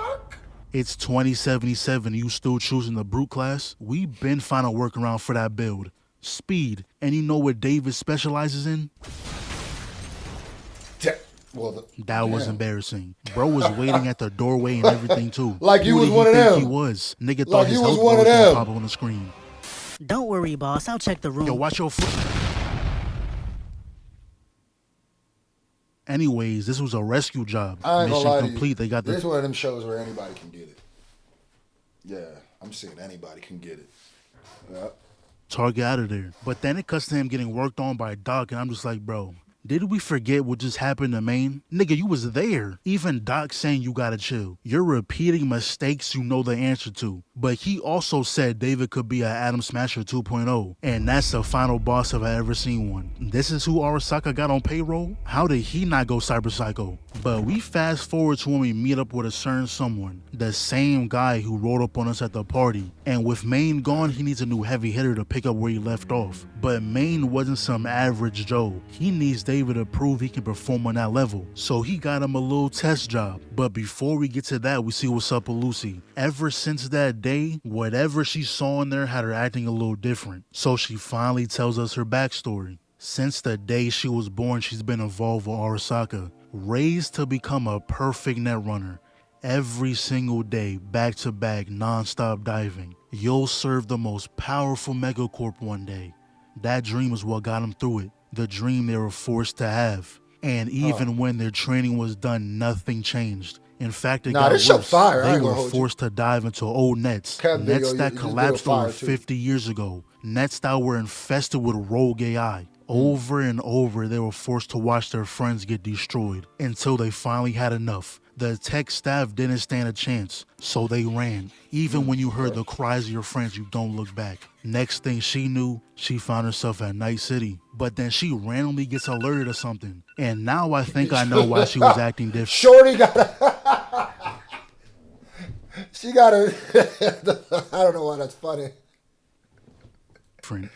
It's 2077, you still choosing the brute class? We been finding a workaround for that build. Speed. And you know what David specializes in? Well, That was damn. embarrassing. Bro was waiting at the doorway and everything too. Like you Who was did one of think them. He was. Nigga Like thought his you was health one bar of was gonna them. pop up on the screen. Don't worry, boss. I'll check the room. Yo, watch your foot. Anyways, this was a rescue job. I ain't gonna Mission lie to complete. you. They got This is the one of them shows where anybody can get it. Yeah, I'm saying anybody can get it. Yeah. target out of there. But then it cuts to him getting worked on by Doc, and I'm just like, bro, did we forget what just happened to Maine? Nigga, you was there. Even Doc saying you gotta chill. You're repeating mistakes you know the answer to. But he also said David could be a Adam Smasher 2.0. And that's the final boss if I ever seen one. This is who Arasaka got on payroll? How did he not go Cyber Psycho? But we fast forward to when we meet up with a certain someone. The same guy who rolled up on us at the party. And with Maine gone, he needs a new heavy hitter to pick up where he left off. But Maine wasn't some average Joe. He needs David to prove he can perform on that level. So he got him a little test job. But before we get to that, we see what's up with Lucy. Ever since that day, whatever she saw in there had her acting a little different. So she finally tells us her backstory. Since the day she was born, she's been involved with Arasaka, raised to become a perfect net runner. Every single day, back to back, non-stop diving. You'll serve the most powerful megacorp one day. That dream is what got him through it. The dream they were forced to have. And even when their training was done, nothing changed. In fact, it Nah, got this shit worse. fire. I They ain't were gonna hold you. forced to dive into old nets. Cat video, Nets that this video collapsed over fire, too. 50 years ago. Nets that were infested with rogue AI. Over and over, they were forced to watch their friends get destroyed until they finally had enough. The tech staff didn't stand a chance, so they ran. Even when you heard the cries of your friends, you don't look back. Next thing she knew, she found herself at Night City. But then she randomly gets alerted to something. And now I think I know why she was acting different. Shorty got a... she got a... I don't know why that's funny.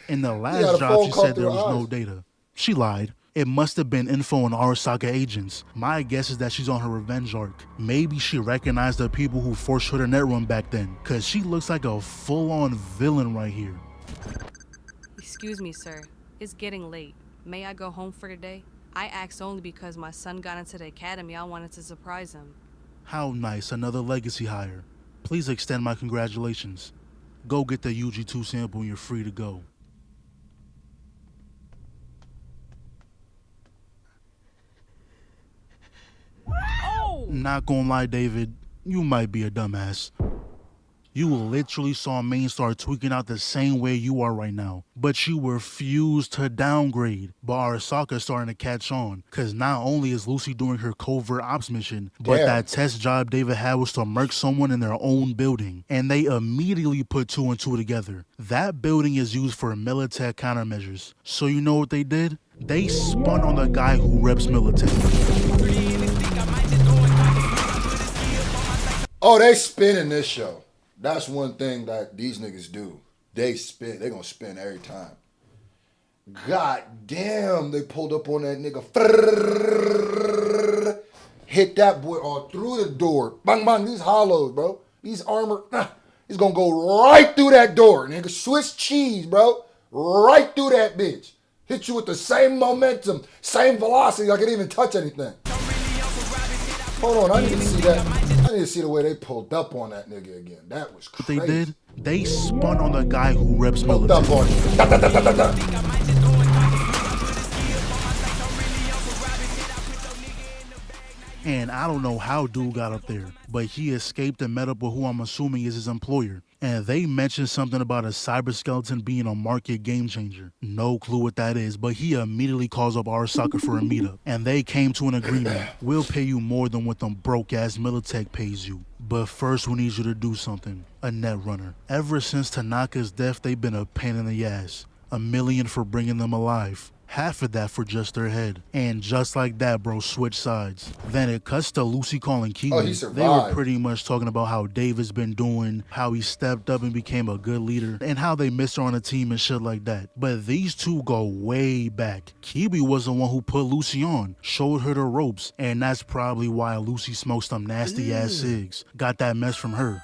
In the got last a job, phone she call said through there her was no eyes. data. She lied. It must have been info on Arasaka agents. My guess is that she's on her revenge arc. Maybe she recognized the people who forced her to net run back then, cause she looks like a full-on villain right here. Excuse me, sir. It's getting late. May I go home for today? I asked only because my son got into the academy. I wanted to surprise him. How nice, another legacy hire. Please extend my congratulations. Go get the UG2 sample and you're free to go. Not gonna lie, David, you might be a dumbass. You literally saw Main start tweaking out the same way you are right now, but you refused to downgrade. But Arasaka's starting to catch on, cause not only is Lucy doing her covert ops mission, but that test job David had was to murk someone in their own building, and they immediately put 2 and 2 together. That building is used for Militech countermeasures. So you know what they did? They spun on the guy who reps Militech. Oh, they spin in this show. That's one thing that these niggas do. They spin. They gonna spin every time. God damn, they pulled up on that nigga. Hit that boy all through the door. Bang, bang, these hollows, bro. These armor, he's gonna go right through that door, nigga. Swiss cheese, bro. Right through that bitch. Hit you with the same momentum, same velocity. I can't even touch anything. Hold on, I need to see that. I need to see the way they pulled up on that nigga again. That was crazy. What they did? They spun on the guy who reps Pulled up on Militech. him. Da, da, da, da, da, da. And I don't know how dude got up there, but he escaped and met up with who I'm assuming is his employer. And they mentioned something about a cyber skeleton being a market game changer. No clue what that is, but he immediately calls up Arasaka for a meetup. And they came to an agreement. We'll pay you more than what them broke-ass Militech pays you. But first we need you to do something. A net runner. Ever since Tanaka's death, they've been a pain in the ass. $1 million for bringing them alive. Half of that for just their head. And just like that, bro, switch sides. Then it cuts to Lucy calling Kiwi. he They survived. were pretty much talking about how David's been doing, how he stepped up and became a good leader, and how they missed her on the team and shit like that. But these two go way back. Kiwi was the one who put Lucy on, showed her the ropes, and that's probably why Lucy smoked some nasty ass cigs. Got that mess from her.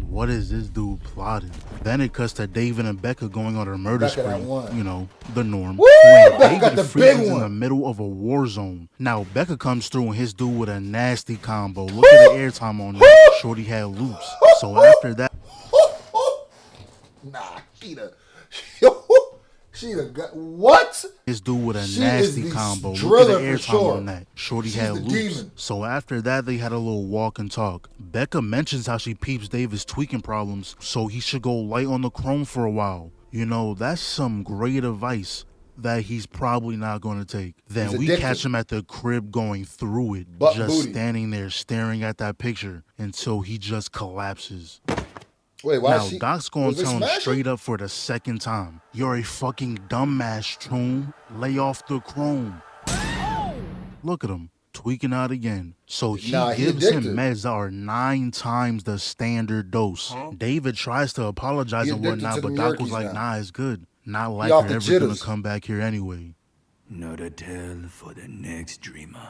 What is this dude plotting? Then it cuts to David and Becca going on a murder Becca that spree. one. You know, the norm. Woo! When Becca got David the freezes big in one. the middle of a war zone. Now Becca comes through and hits dude with a nasty combo. Look at the airtime on that. Shorty had loops. So after that, Nah, she the got what? this dude with a She is nasty the combo. Look at the driller for airtime sure. on that. Shorty She's had the loops. demon. So after that, they had a little walk and talk. Becca mentions how she peeps David's tweaking problems, so he should go light on the chrome for a while. You know, that's some great advice that he's probably not going to take. Then He's we addicted. catch him at the crib going through it, Butt just booty. standing there staring at that picture until he just collapses. Wait, why Now, is she? Doc's gonna was they tell him smashing? straight up for the second time. You're a fucking dumbass, Troom. Lay off the chrome. Look at him, tweaking out again. So he Nah, he gives him addicted. meds that are 9 times the standard dose. David tries to apologize He and addicted whatnot, to but them Doc was Yerkes like, now. nah, it's good. Not like off you're the ever gonna jitters. come back here anyway. Not a tale for the next dreamer.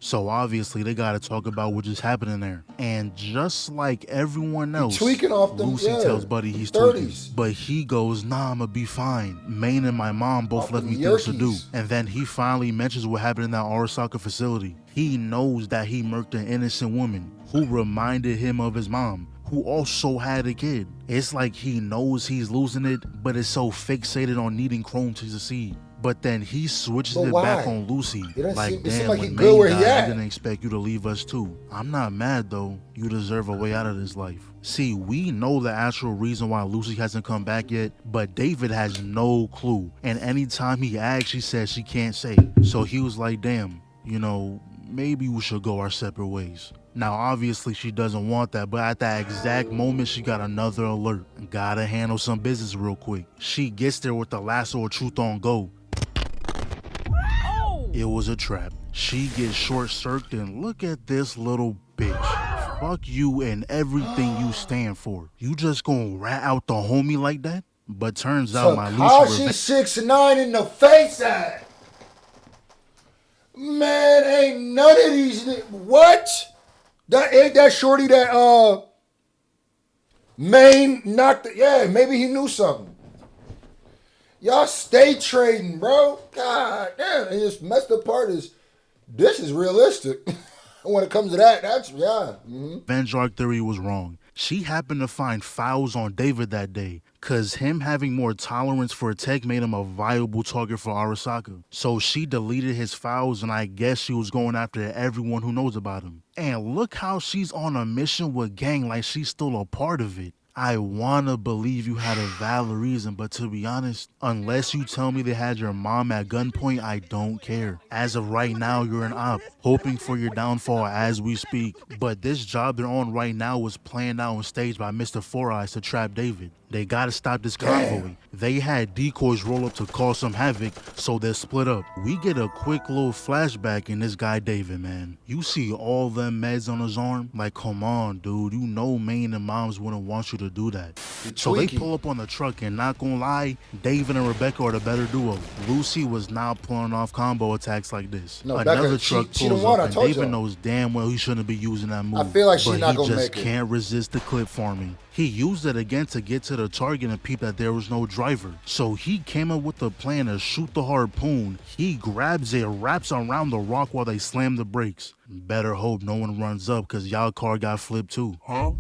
So obviously they gotta talk about what just happened in there. And just like everyone else, tweaking off them, Lucy yeah, tells Buddy he's 30s. tweaking. But he goes, nah, I'ma be fine. Maine and my mom both Off left them me things to do. Yerkes. And then he finally mentions what happened in that Arasaka facility. He knows that he murked an innocent woman who reminded him of his mom, who also had a kid. It's like he knows he's losing it, but is so fixated on needing Chrome to succeed. But then he switches But it why? back on Lucy. It Like, seem damn, like he when good Maine where he died, I at. didn't expect you to leave us too. I'm not mad though. You deserve a way out of this life. See, we know the actual reason why Lucy hasn't come back yet, but David has no clue. And anytime he asks, she says she can't say. So he was like, damn, you know, maybe we should go our separate ways. Now, obviously, she doesn't want that, but at that exact moment, she got another alert. Gotta handle some business real quick. She gets there with the lasso of truth on go. It was a trap. She gets short-circuited, and look at this little bitch. Fuck you and everything you stand for. You just gonna rat out the homie like that? But turns out my Lucy... Tekashi 6ix9ine in the face at. Man, ain't none of these... What? That ain't that shorty that, Maine knocked... Yeah, maybe he knew something. Y'all stay trading, bro. God damn. And this messed up part is... This is realistic. When it comes to that, that's... Yeah. Mm-hmm. Revenge arc theory was wrong. She happened to find files on David that day, cause him having more tolerance for tech made him a viable target for Arasaka. So she deleted his files, and I guess she was going after everyone who knows about him. And look how she's on a mission with gang like she's still a part of it. I wanna believe you had a valid reason, but to be honest, unless you tell me they had your mom at gunpoint, I don't care. As of right now, you're an op, hoping for your downfall as we speak. But this job they're on right now was planned out and staged by Mr. Four Eyes to trap David. They gotta stop this convoy. They had decoys roll up to cause some havoc, so they're split up. We get a quick little flashback in this guy David, man. You see all them meds on his arm? Like, come on, dude. You know Maine and moms wouldn't want you to do that. So they pull up on the truck, and not gonna lie, David and Rebecca are the better duo. Lucy was not pulling off combo attacks like this. No, Another Becca, truck she pulls the one, up, I and told David y'all. knows damn well he shouldn't be using that move. I feel like she's but not he gonna just make it. can't resist the clip farming. He used it again to get to the target and peep that there was no driver. So he came up with a plan to shoot the harpoon. He grabs it, wraps around the rock while they slam the brakes. Better hope no one runs up, cause y'all car got flipped too. Huh?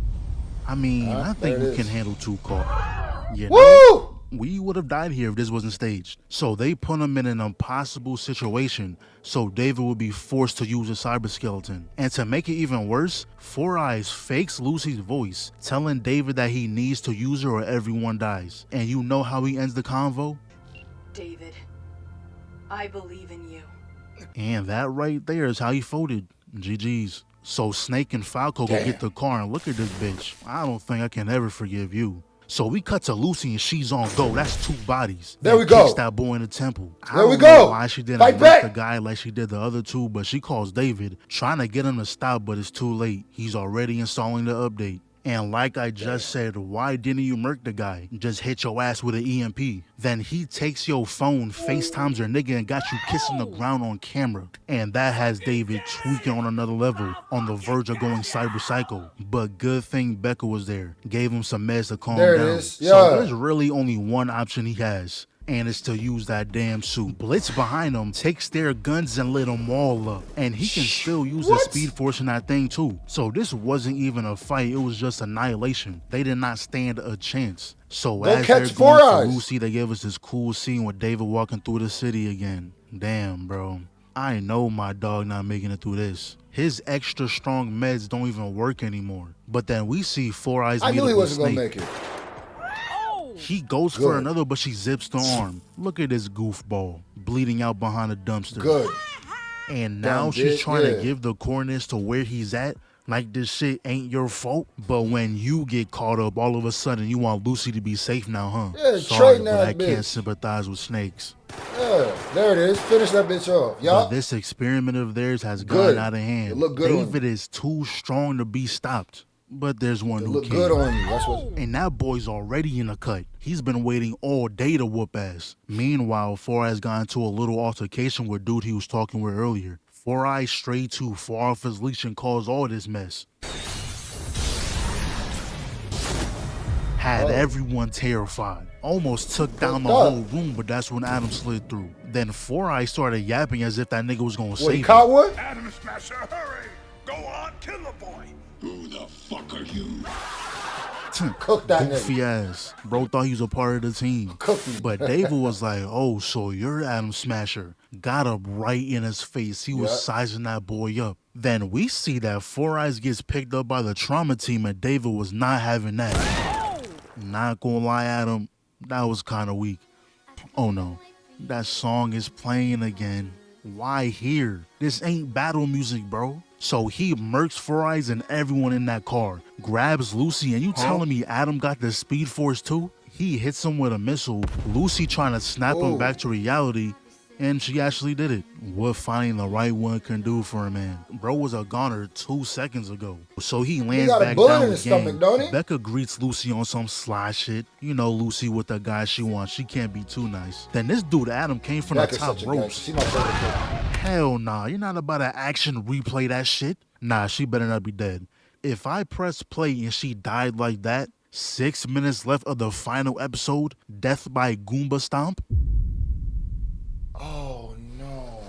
I mean, I think we can handle 2 cars. You know? We would have died here if this wasn't staged. So they put him in an impossible situation, so David would be forced to use a cyber skeleton. And to make it even worse, Four Eyes fakes Lucy's voice, telling David that he needs to use her or everyone dies. And you know how he ends the convo? David, I believe in you. And that right there is how he folded. GG's. So Snake and Falco go get the car, and look at this bitch. I don't think I can ever forgive you. So we cut to Lucy and she's on go. That's 2 bodies. There we go. Kicks that boy in the temple. There we I don't know go. why she didn't Fight hurt back. the guy like she did the other 2, but she calls David, trying to get him to stop, but it's too late. He's already installing the update. And like I just said, why didn't you murk the guy? Just hit your ass with an EMP. Then he takes your phone, FaceTimes your nigga, and got you kissing the ground on camera. And that has David tweaking on another level, on the verge of going cyber psycho. But good thing Becca was there, gave him some meds to calm There it down. is. Yeah. So there's really only one option he has, and it's to use that damn suit. Blitz behind him, takes their guns and lit them all up. And he can still use his speed force in that thing too. So this wasn't even a fight, it was just annihilation. They did not stand a chance. So as they're going for Lucy, they gave us this cool scene with David walking through the city again. Damn, bro. I know my dog not making it through this. His extra strong meds don't even work anymore. But then we see Four Eyes meet up with Snake. I knew he wasn't gonna make it. He goes for another, but she zips the arm. Look at this goofball, bleeding out behind a dumpster. Good. And now she's trying to give the coordinates to where he's at, like this shit ain't your fault. But when you get caught up, all of a sudden you want Lucy to be safe now, huh? Yeah, sorry, trading but that I can't bitch. sympathize with snakes. Yeah, there it is. Finish that bitch off. But Y'all. this experiment of theirs has gone out of hand. It look good on David is too strong to be stopped. But there's one who look can. good on you. That's what. And that boy's already in a cut. He's been waiting all day to whoop ass. Meanwhile, Four Eyes got into a little altercation with dude he was talking with earlier. Four Eyes strayed too far off his leash and caused all this mess. Had everyone terrified. Almost took down the whole room, but that's when Adam slid through. Then Four Eyes started yapping as if that nigga was gonna save caught him. one? Adam Smasher, hurry! Go on, kill the boy! Who the fuck are you? Cook that Goofy nigga. ass. Bro thought he was a part of the team. Cookie. But David was like, oh, so you're Adam Smasher. Got up right in his face. He was sizing that boy up. Then we see that Four Eyes gets picked up by the trauma team and David was not having that. Not gonna lie, Adam, that was kind of weak. Oh no, that song is playing again. Why here? This ain't battle music, bro. So he murks Four Eyes and everyone in that car, grabs Lucy, and you telling me Adam got the Speed Force too? He hits him with a missile, Lucy trying to snap him back to reality, and she actually did it. What finding the right one can do for a man. Bro was a goner 2 seconds ago. So he lands back down the game. Becca greets Lucy on some sly shit. You know Lucy with the guy she wants. She can't be too nice. Then this dude Adam came from the top ropes. Hell nah, you're not about to action replay that shit. Nah, she better not be dead. If I press play and she died like that, 6 minutes left of the final episode, death by Goomba Stomp. Oh no.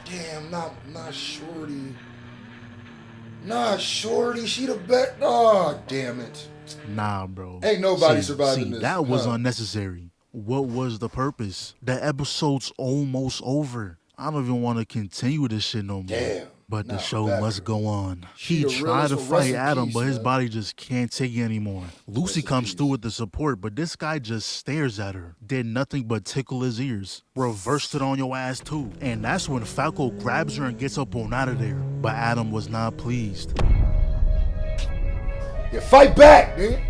Damn, not Shorty. Not Shorty, she the best. Oh, damn it. Nah, bro. Ain't nobody surviving this. That was unnecessary. What was the purpose? The episode's almost over. I don't even want to continue this shit no more. Damn. But the show must go on. He tried to fight Adam, but his body just can't take it anymore. Lucy comes through with the support, but this guy just stares at her. Did nothing but tickle his ears. Reversed it on your ass too. And that's when Falco grabs her and gets up on out of there. But Adam was not pleased. Yeah, fight back, nigga.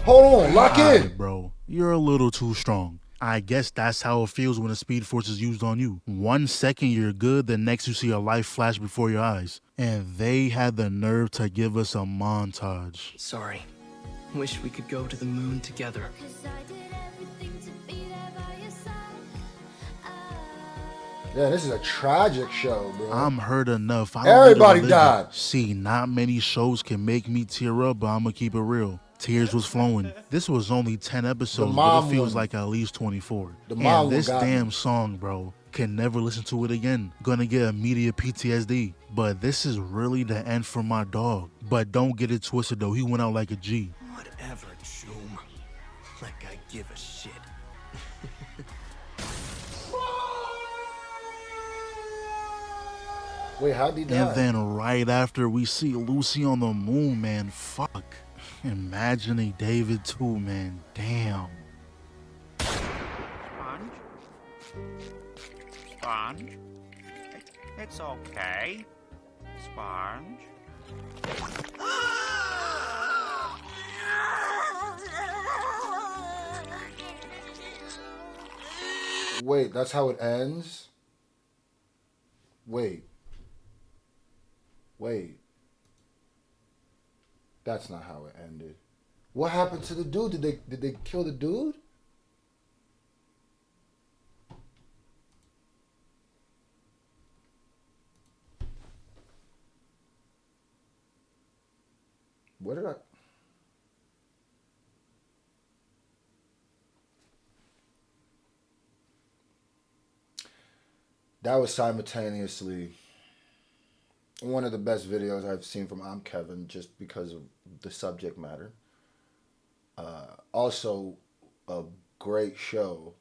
Hold on, lock in. Bro, you're a little too strong. I guess that's how it feels when the Speed Force is used on you. 1 second you're good, the next you see a life flash before your eyes. And they had the nerve to give us a montage. Sorry. Wish we could go to the moon together. Yeah, this is a tragic show, bro. I'm hurt enough. Everybody died. See, not many shows can make me tear up, but I'm gonna keep it real. Tears was flowing. This was only 10 episodes, but it feels like at least 24. And this damn song, bro, can never listen to it again. Gonna get immediate PTSD. But this is really the end for my dog. But don't get it twisted though, he went out like a G. Whatever, Joom. Like I give a shit. Wait, how'd he die? And then right after we see Lucy on the moon, man, fuck. Imagining David too, man. Damn. Sponge? Sponge? It's okay. Sponge? Wait, that's how it ends? Wait. That's not how it ended. What happened to the dude? Did they kill the dude? What did I... That was simultaneously one of the best videos I've seen from I'm Kevin, just because of the subject matter. Also, a great show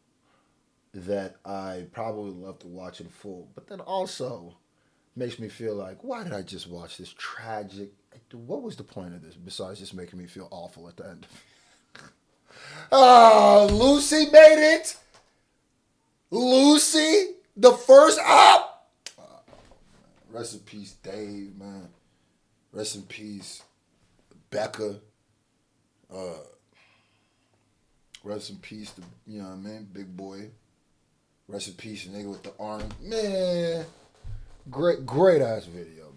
that I probably love to watch in full, but then also makes me feel like, why did I just watch this tragic? What was the point of this besides just making me feel awful at the end? Lucy made it. Lucy, the first op. Rest in peace, Dave, man. Rest in peace, Becca. Rest in peace, you know what I mean, big boy. Rest in peace, the nigga with the arm. Man, great ass video.